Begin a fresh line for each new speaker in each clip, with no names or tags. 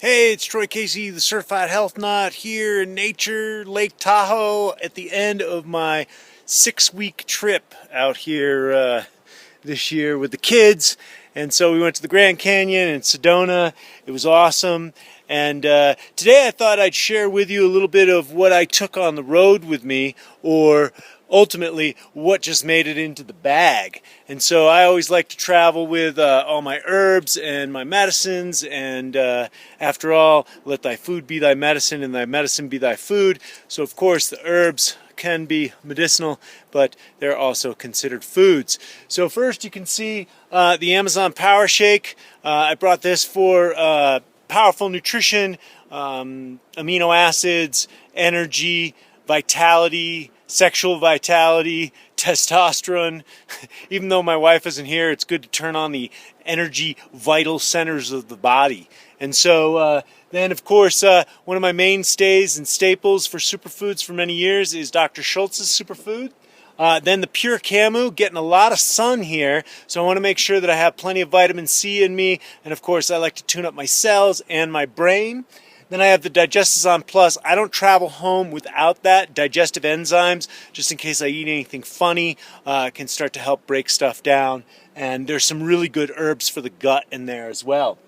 Hey, it's Troy Casey, the Certified Health Nut here in nature, Lake Tahoe, at the end of my 6-week trip out here this year with the kids. And so we went to the Grand Canyon in Sedona. It was awesome. And today I thought I'd share with you a little bit of what I took on the road with me, or ultimately what just made it into the bag. And so I always like to travel with all my herbs and my medicines, and after all, let thy food be thy medicine and thy medicine be thy food. So of course the herbs can be medicinal, but they're also considered foods. So first you can see the Amazon Power Shake. I brought this for powerful nutrition, amino acids, energy, vitality, sexual vitality, testosterone. Even though my wife isn't here, it's good to turn on the energy vital centers of the body. And so then, of course, one of my mainstays and staples for superfoods for many years is Dr. Schultz's superfood. Then the Pure Camu, getting a lot of sun here, so I want to make sure that I have plenty of vitamin C in me. And of course, I like to tune up my cells and my brain. Then I have the Digestazon Plus. I don't travel home without that. Digestive enzymes, just in case I eat anything funny, can start to help break stuff down. And there's some really good herbs for the gut in there as well.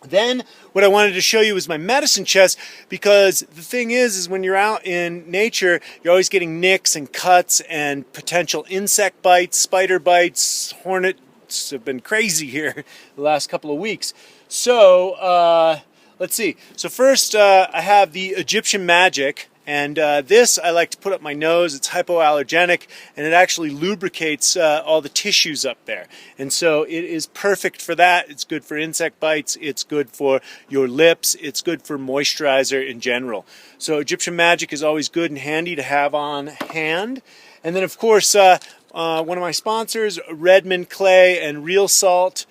Then what I wanted to show you is my medicine chest, because the thing is when you're out in nature, you're always getting nicks and cuts and potential insect bites, spider bites, hornets have been crazy here the last couple of weeks. So let's see. So first I have the Egyptian Magic, and this I like to put up my nose. It's hypoallergenic, and it actually lubricates all the tissues up there. And so it is perfect for that. It's good for insect bites. It's good for your lips. It's good for moisturizer in general. So Egyptian Magic is always good and handy to have on hand. And then of course one of my sponsors, Redmond Clay and Real Salt.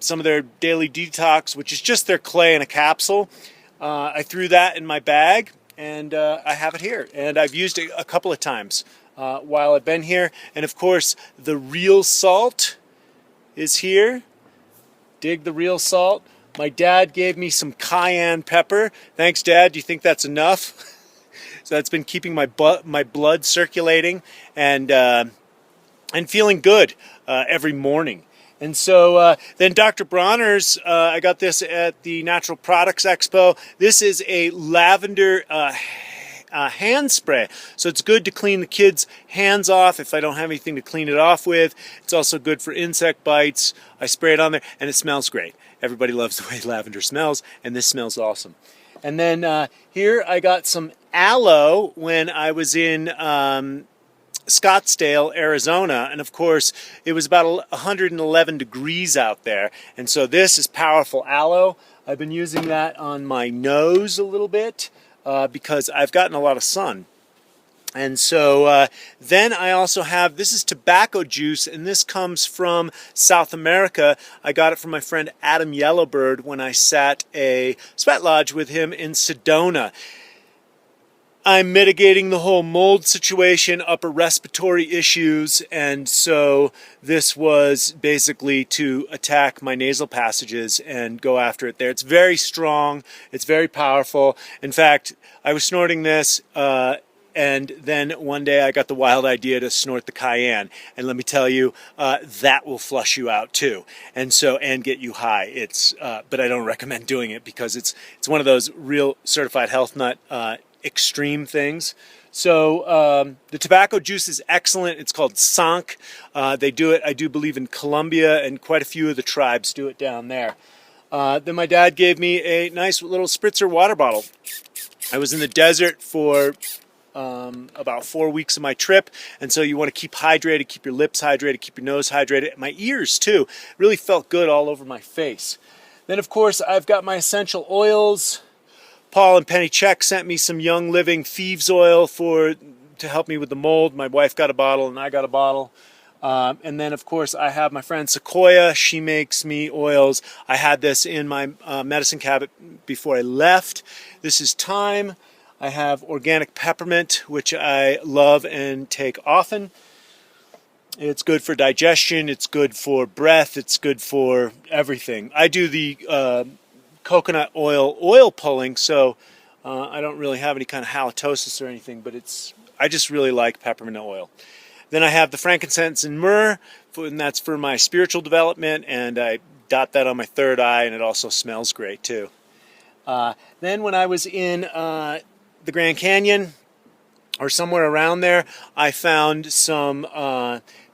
Some of their daily detox, which is just their clay in a capsule. I threw that in my bag, and I have it here. And I've used it a couple of times while I've been here. And of course, the Real Salt is here. Dig the Real Salt. My dad gave me some cayenne pepper. Thanks, Dad. Do you think that's enough? So that's been keeping my blood circulating and feeling good every morning. And so then Dr. Bronner's, I got this at the Natural Products Expo. This is a lavender hand spray. So it's good to clean the kids' hands off if I don't have anything to clean it off with. It's also good for insect bites. I spray it on there, and it smells great. Everybody loves the way lavender smells, and this smells awesome. And then here I got some aloe when I was in Scottsdale, Arizona, and of course it was about 111 degrees out there, and so this is powerful aloe. I've been using that on my nose a little bit because I've gotten a lot of sun. And so then I also have, this is tobacco juice, and this comes from South America. I got it from my friend Adam Yellowbird when I sat a sweat lodge with him in Sedona. I'm mitigating the whole mold situation, upper respiratory issues, and so this was basically to attack my nasal passages and go after it there. It's very strong, it's very powerful. In fact, I was snorting this and then one day I got the wild idea to snort the cayenne, and let me tell you, that will flush you out too, and get you high. It's but I don't recommend doing it because it's one of those real certified health nut extreme things. So the tobacco juice is excellent. It's called Sank. They do it, I do believe, in Colombia, and quite a few of the tribes do it down there. Then my dad gave me a nice little spritzer water bottle. I was in the desert for about 4 weeks of my trip, and so you want to keep hydrated, keep your lips hydrated, keep your nose hydrated. My ears too really felt good all over my face. Then of course I've got my essential oils. Paul and Penny Check sent me some Young Living Thieves Oil to help me with the mold. My wife got a bottle and I got a bottle. And then of course I have my friend Sequoia. She makes me oils. I had this in my medicine cabinet before I left. This is thyme. I have organic peppermint, which I love and take often. It's good for digestion. It's good for breath. It's good for everything. I do the coconut oil pulling, so I don't really have any kind of halitosis or anything, but I just really like peppermint oil. Then I have the frankincense and myrrh, and that's for my spiritual development, and I dot that on my third eye, and it also smells great too. Then when I was in the Grand Canyon, or somewhere around there, I found some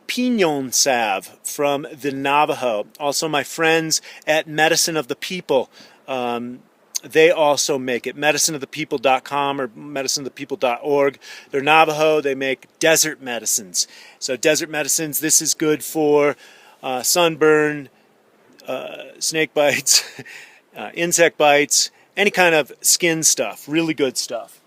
pinon salve from the Navajo. Also, my friends at Medicine of the People, they also make it. medicineofthepeople.com or medicineofthepeople.org. They're Navajo. They make desert medicines. So desert medicines, this is good for sunburn, snake bites, insect bites, any kind of skin stuff. Really good stuff.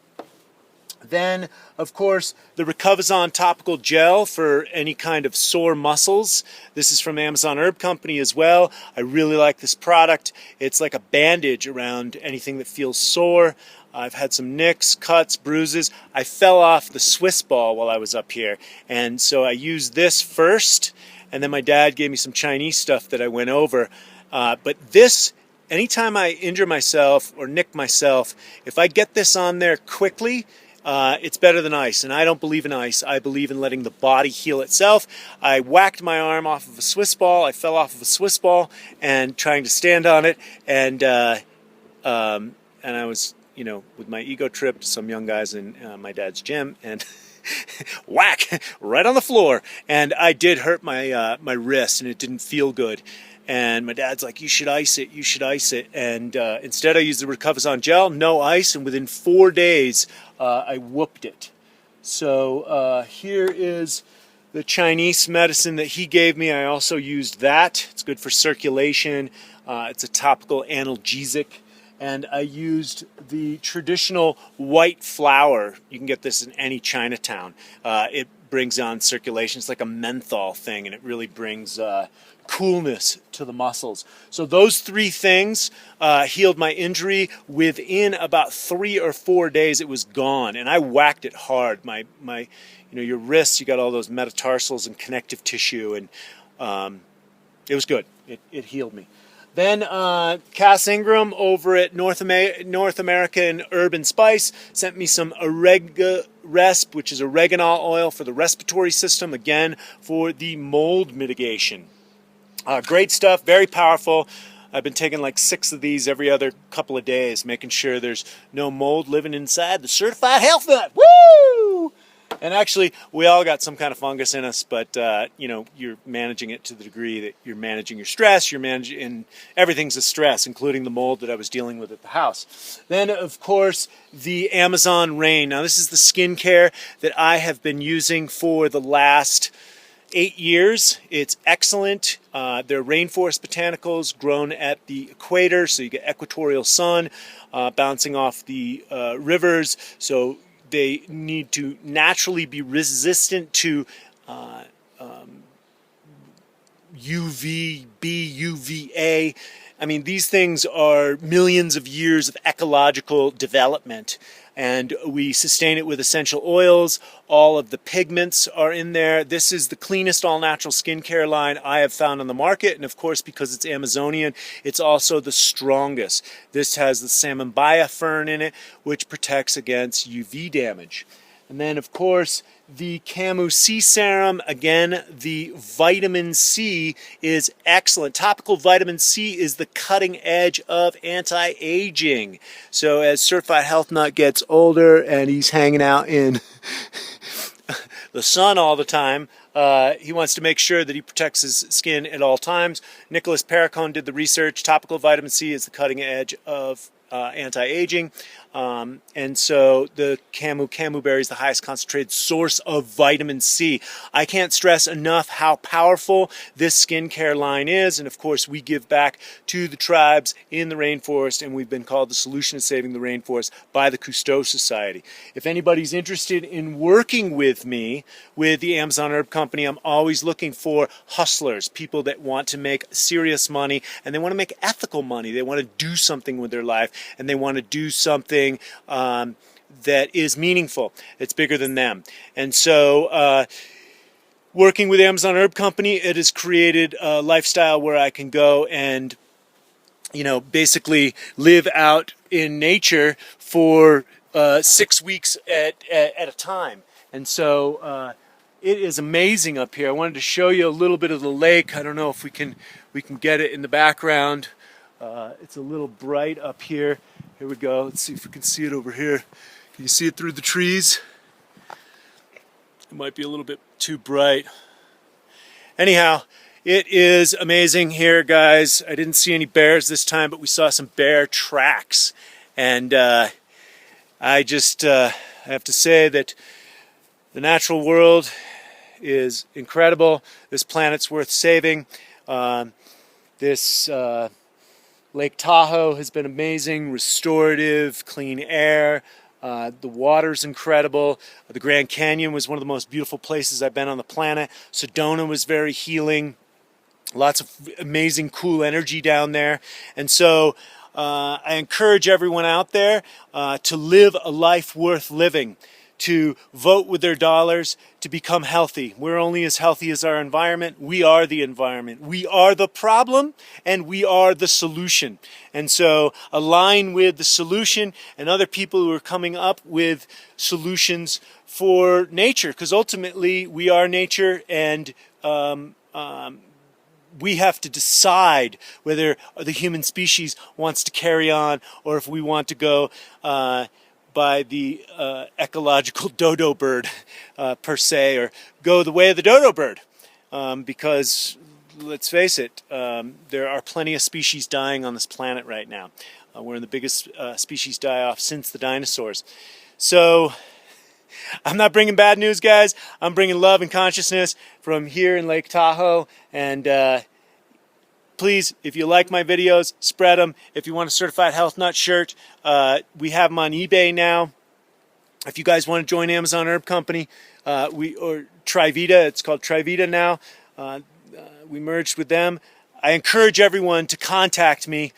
Then, of course, the Recovezon topical gel for any kind of sore muscles. This is from Amazon Herb Company as well. I really like this product. It's like a bandage around anything that feels sore. I've had some nicks, cuts, bruises. I fell off the Swiss ball while I was up here, and so I used this first, and then my dad gave me some Chinese stuff that I went over. But this, anytime I injure myself or nick myself, if I get this on there quickly, it's better than ice, and I don't believe in ice. I believe in letting the body heal itself. I whacked my arm off of a Swiss ball. I fell off of a Swiss ball and trying to stand on it, and I was, with my ego trip to some young guys in my dad's gym, and whack right on the floor, and I did hurt my wrist, and it didn't feel good. And my dad's like, you should ice it, you should ice it. And instead I used the Recovezon gel, no ice, and within 4 days I whooped it. So here is the Chinese medicine that he gave me. I also used that. It's good for circulation. It's a topical analgesic. And I used the traditional white flour. You can get this in any Chinatown. It brings on circulation. It's like a menthol thing, and it really brings coolness to the muscles. So those 3 things healed my injury. Within about 3 or 4 days, it was gone, and I whacked it hard. My your wrists, you got all those metatarsals and connective tissue, and it was good. It healed me. Then Cass Ingram over at North American Herb and Spice sent me some Resp, which is oregano oil for the respiratory system, again for the mold mitigation. Great stuff, very powerful. I've been taking like 6 of these every other couple of days, making sure there's no mold living inside the certified health nut. Woo! And actually, we all got some kind of fungus in us, but you're managing it to the degree that you're managing your stress. You're managing, everything's a stress, including the mold that I was dealing with at the house. Then, of course, the Amazon Rain. Now, this is the skincare that I have been using for the last 8 years. It's excellent. They're rainforest botanicals grown at the equator, so you get equatorial sun bouncing off the rivers. So they need to naturally be resistant to UVB, UVA. I mean, these things are millions of years of ecological development, and we sustain it with essential oils. All of the pigments are in there. This is the cleanest all-natural skincare line I have found on the market, and of course, because it's Amazonian, it's also the strongest. This has the Samambaya fern in it, which protects against UV damage. And then, of course, the Camu C serum. Again, the vitamin C is excellent. Topical vitamin C is the cutting edge of anti-aging. So as Certified Health Nut gets older and he's hanging out in the sun all the time, he wants to make sure that he protects his skin at all times. Nicholas Perricone did the research. Topical vitamin C is the cutting edge of anti-aging. And so the camu berry is the highest concentrated source of vitamin C. I can't stress enough how powerful this skincare line is. And of course, we give back to the tribes in the rainforest, and we've been called the solution to saving the rainforest by the Cousteau Society. If anybody's interested in working with me, with the Amazon Herb Company, I'm always looking for hustlers, people that want to make serious money, and they want to make ethical money. They want to do something with their life, and they want to do something that is meaningful. It's bigger than them. And so working with Amazon Herb Company, it has created a lifestyle where I can go and basically live out in nature for 6 weeks at a time. And so it is amazing up here. I wanted to show you a little bit of the lake. I don't know if we can get it in the background. It's a little bright up here. Here we go. Let's see if we can see it over here. Can you see it through the trees? It might be a little bit too bright. Anyhow, it is amazing here, guys. I didn't see any bears this time, but we saw some bear tracks. And I have to say that the natural world is incredible. This planet's worth saving. This Lake Tahoe has been amazing, restorative, clean air. The water's incredible. The Grand Canyon was one of the most beautiful places I've been on the planet. Sedona was very healing. Lots of amazing, cool energy down there. And so I encourage everyone out there to live a life worth living, to vote with their dollars, to become healthy. We're only as healthy as our environment. We are the environment. We are the problem, and we are the solution. And so align with the solution and other people who are coming up with solutions for nature, because ultimately we are nature, and we have to decide whether the human species wants to carry on or if we want to go by the ecological dodo bird per se, or go the way of the dodo bird, because let's face it, there are plenty of species dying on this planet right now. We're in the biggest species die-off since the dinosaurs. So I'm not bringing bad news, guys. I'm bringing love and consciousness from here in Lake Tahoe. And please, if you like my videos, spread them. If you want a certified health nut shirt, we have them on eBay now. If you guys want to join Amazon Herb Company, or Trivita, it's called Trivita now. We merged with them. I encourage everyone to contact me.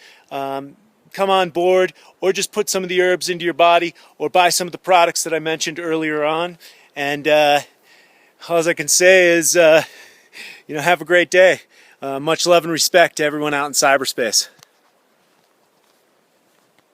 Come on board, or just put some of the herbs into your body, or buy some of the products that I mentioned earlier on. And all I can say is, have a great day. Much love and respect to everyone out in cyberspace.